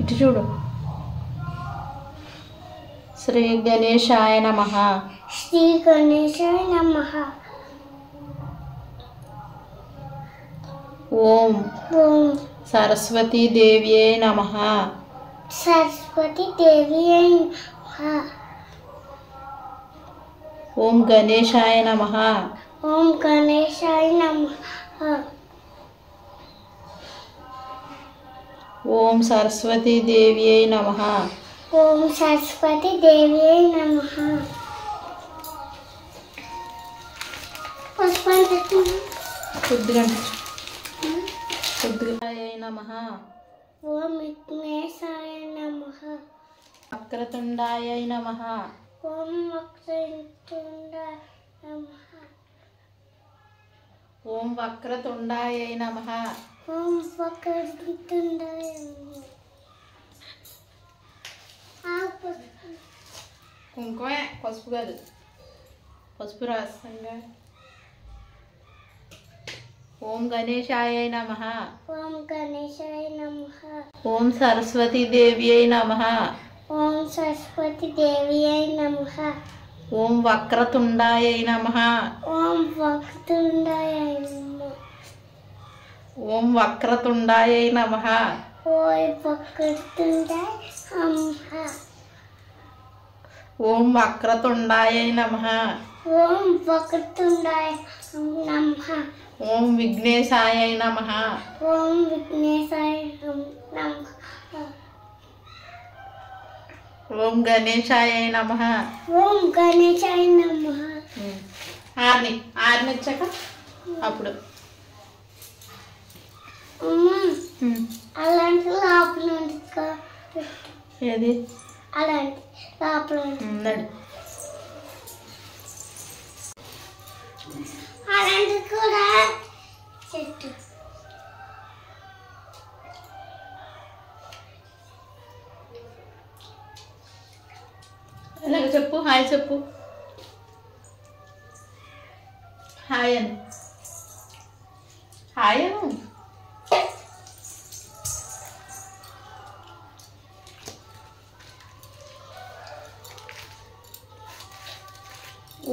ఇటు చూడు. శ్రీ గణేశాయ నమః. శ్రీ గణేశాయ నమః. ఓం ఓం సరస్వతీ దేవ్యై నమః. సరస్వతి దేవి నమః. ఓం గణేశాయ నమః. ఓం గణేశాయ నమః. ఓం సరస్వతీ దేవ్యై నమః. ఓం సరస్వతి దేవి నమః. కొద్దిగా నమః. ఓం విఘ్నేశాయ నమః. వక్రతుండాయ నమః. ఓం వక్రతుండాయ నమః. ఓం వక్రతుండాయ నమః. ఓం వక్రతుండాయ నమః. కుంకుమే, పసుపు కాదు, పసుపు రాసంగా. ఓం గణేశాయ నమః. ఓం గణేశాయ నమః. ఓం సరస్వతీ దేవ్యై నమః. ఓం సరస్వతి దేవి నమః. ఓం వక్రతుండాయ నమః. ఓం వక్రతుండాయ నమః. ఓం వక్రతుండాయ నమః. ఓం వక్రతుండాయ నమః. ఓం వక్రతుండాయ నమః. ఓం వక్రతుండాయ నమః. ఓం విఘ్నేశాయ నమః. ఓం విఘ్నేశాయ నమః. ఓం గణేశాయ నమః. ఓం గణేశాయ నమః. ఆర్నిచ్చాక అప్పుడు అలాంటి లోపల ఏది అలాంటి లోపల ఉందండి. అలాంటి కూడా చెట్టు. ఇలాగ చెప్పు, హాయ్ చెప్పు. హాయ్ అని, హాయ్ అను.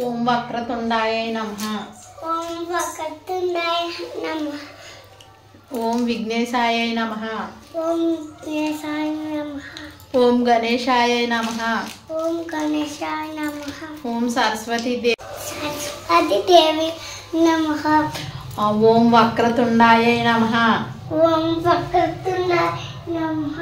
ఓం వక్రతుండాయ నమః. ఓం వక్రతుండాయ నమః. ఓం విఘ్నేశాయ నమః. ఓం విఘ్నేశాయ నమః. ఓం గణేశాయ నమః. ఓం గణేశాయ నమః. ఓం సరస్వతీ సరస్వతి దేవి నమః. ఓం వక్రతుండాయ నమః. ఓం వక్రతుండాయ నమః.